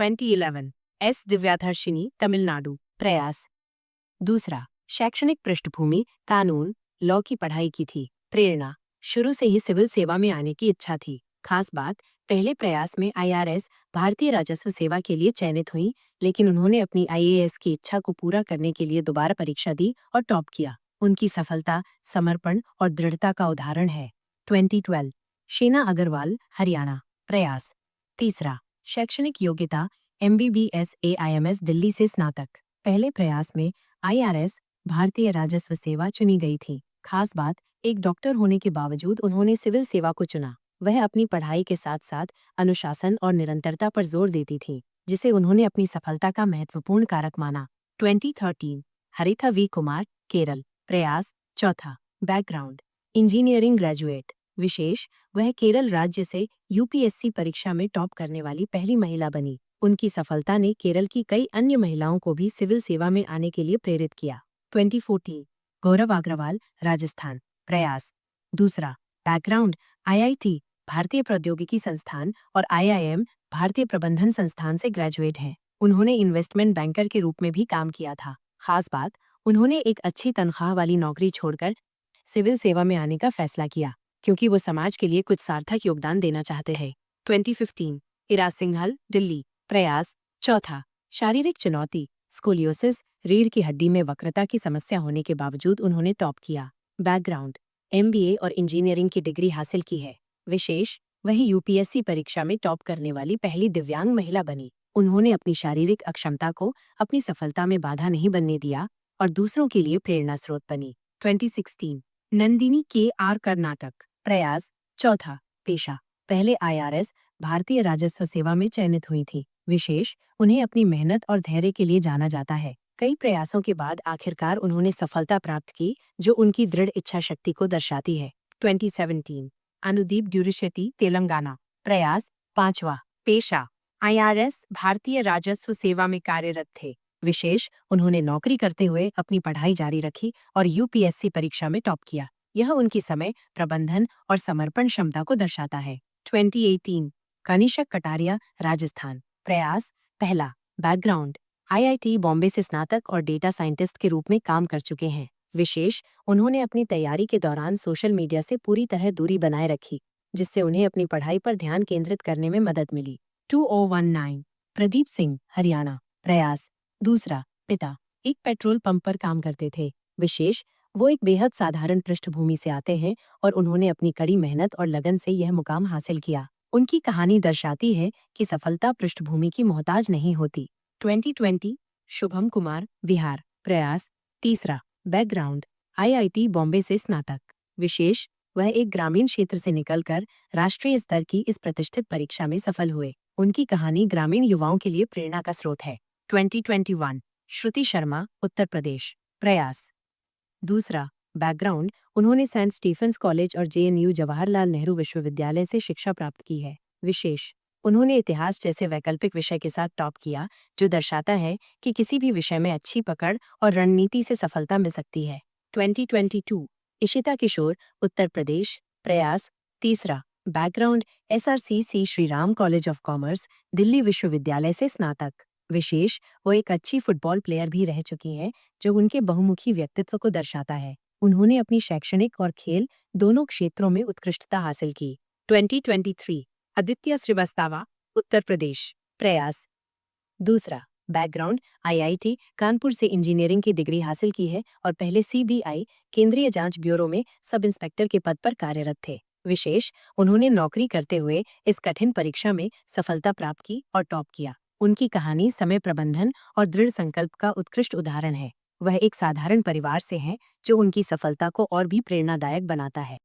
2011 S दिव्याधर्शिनी Tamil Nadu प्रयास। दूसरा, शैक्षणिक पृष्ठभूमि कानून लॉ की पढ़ाई की थी। प्रेरणा, शुरू से ही सिविल सेवा में आने की इच्छा थी। खास बात, पहले प्रयास में आईआरएस भारतीय राजस्व सेवा के लिए चयनित हुई, लेकिन उन्होंने अपनी आईएएस की इच्छा को पूरा करने के लिए दोबारा परीक्षा दी और टॉप किया। उनकी सफलता समर्पण और दृढ़ता का उदाहरण है। 2012 शीना अग्रवाल हरियाणा प्रयास। तीसरा, शैक्षणिक योग्यता MBBS AIMS दिल्ली से स्नातक। पहले प्रयास में आईआरएस भारतीय राजस्व सेवा चुनी गई थी। खास बात, एक डॉक्टर होने के बावजूद उन्होंने सिविल सेवा को चुना। वह अपनी पढ़ाई के साथ साथ अनुशासन और निरंतरता पर जोर देती थी, जिसे उन्होंने अपनी सफलता का महत्वपूर्ण कारक माना। 2013 हरिथा वी कुमार केरल प्रयास। चौथा, बैकग्राउंड इंजीनियरिंग ग्रेजुएट। विशेष, वह केरल राज्य से यूपीएससी परीक्षा में टॉप करने वाली पहली महिला बनी। उनकी सफलता ने केरल की कई अन्य महिलाओं को भी सिविल सेवा में आने के लिए प्रेरित किया। 2014 गौरव अग्रवाल राजस्थान प्रयास। दूसरा, बैकग्राउंड आईआईटी भारतीय प्रौद्योगिकी संस्थान और आईआईएम भारतीय प्रबंधन संस्थान से ग्रेजुएट हैं। उन्होंने इन्वेस्टमेंट बैंकर के रूप में भी काम किया था। खास बात, उन्होंने एक अच्छी तनख्वाह वाली नौकरी छोड़कर सिविल सेवा में आने का फैसला किया, क्योंकि वो समाज के लिए कुछ सार्थक योगदान देना चाहते हैं। 2015 इरा सिंघल दिल्ली प्रयास। चौथा, शारीरिक चुनौती स्कोलियोसिस रीढ़ की हड्डी में वक्रता की समस्या होने के बावजूद उन्होंने टॉप किया। बैकग्राउंड MBA और इंजीनियरिंग की डिग्री हासिल की है। विशेष, वही यूपीएससी परीक्षा में टॉप करने वाली पहली दिव्यांग महिला बनी। उन्होंने अपनी शारीरिक अक्षमता को अपनी सफलता में बाधा नहीं बनने दिया और दूसरों के लिए प्रेरणा स्रोत बनी। 2016 नंदिनी KR कर्नाटक प्रयास। चौथा, पेशा पहले आईआरएस भारतीय राजस्व सेवा में चयनित हुई थी। विशेष, उन्हें अपनी मेहनत और धैर्य के लिए जाना जाता है। कई प्रयासों के बाद आखिरकार उन्होंने सफलता प्राप्त की, जो उनकी दृढ़ इच्छा शक्ति को दर्शाती है। 2017 अनुदीप ड्यूरिशेट्टी तेलंगाना प्रयास। पांचवा, पेशा आईआरएस भारतीय राजस्व सेवा में कार्यरत थे। विशेष, उन्होंने नौकरी करते हुए अपनी पढ़ाई जारी रखी और यूपीएससी परीक्षा में टॉप किया। यह उनकी समय प्रबंधन और समर्पण क्षमता को दर्शाता है। 2018 कनिष्क कटारिया राजस्थान प्रयास। पहला, बैकग्राउंड आईआईटी बॉम्बे से स्नातक और डेटा साइंटिस्ट के रूप में काम कर चुके हैं। विशेष, उन्होंने अपनी तैयारी के दौरान सोशल मीडिया से पूरी तरह दूरी बनाए रखी, जिससे उन्हें अपनी पढ़ाई पर ध्यान केंद्रित करने में मदद मिली। 2019 प्रदीप सिंह हरियाणा प्रयास। दूसरा, पिता एक पेट्रोल पंप पर काम करते थे। विशेष, वो एक बेहद साधारण पृष्ठभूमि से आते हैं और उन्होंने अपनी कड़ी मेहनत और लगन से यह मुकाम हासिल किया। उनकी कहानी दर्शाती है कि सफलता पृष्ठभूमि की मोहताज नहीं होती। 2020 शुभम कुमार बिहार प्रयास। तीसरा, बैकग्राउंड आईआईटी बॉम्बे से स्नातक। विशेष, वह एक ग्रामीण क्षेत्र से निकलकर राष्ट्रीय स्तर की इस प्रतिष्ठित परीक्षा में सफल हुए। उनकी कहानी ग्रामीण युवाओं के लिए प्रेरणा का स्रोत है। 2021 श्रुति शर्मा उत्तर प्रदेश प्रयास। दूसरा, बैकग्राउंड उन्होंने सेंट स्टीफेंस कॉलेज और JNU जवाहरलाल नेहरू विश्वविद्यालय से शिक्षा प्राप्त की है। विशेष, उन्होंने इतिहास जैसे वैकल्पिक विषय के साथ टॉप किया, जो दर्शाता है कि किसी भी विषय में अच्छी पकड़ और रणनीति से सफलता मिल सकती है। 2022 इशिता किशोर उत्तर प्रदेश प्रयास। तीसरा, background SRCC Shriram college of commerce Delhi विश्वविद्यालय से स्नातक। विशेष, वो एक अच्छी फुटबॉल प्लेयर भी रह चुकी हैं, जो उनके बहुमुखी व्यक्तित्व को दर्शाता है। उन्होंने अपनी शैक्षणिक और खेल दोनों क्षेत्रों में उत्कृष्टता हासिल की। 2023 आदित्य श्रीवास्तवा उत्तर प्रदेश प्रयास। दूसरा, बैकग्राउंड आईआईटी कानपुर से इंजीनियरिंग की डिग्री हासिल की है और पहले CBI केंद्रीय जांच ब्यूरो में सब इंस्पेक्टर के पद पर कार्यरत थे। विशेष, उन्होंने नौकरी करते हुए इस कठिन परीक्षा में सफलता प्राप्त की और टॉप किया। उनकी कहानी समय प्रबंधन और दृढ़ संकल्प का उत्कृष्ट उदाहरण है। वह एक साधारण परिवार से हैं, जो उनकी सफलता को और भी प्रेरणादायक बनाता है।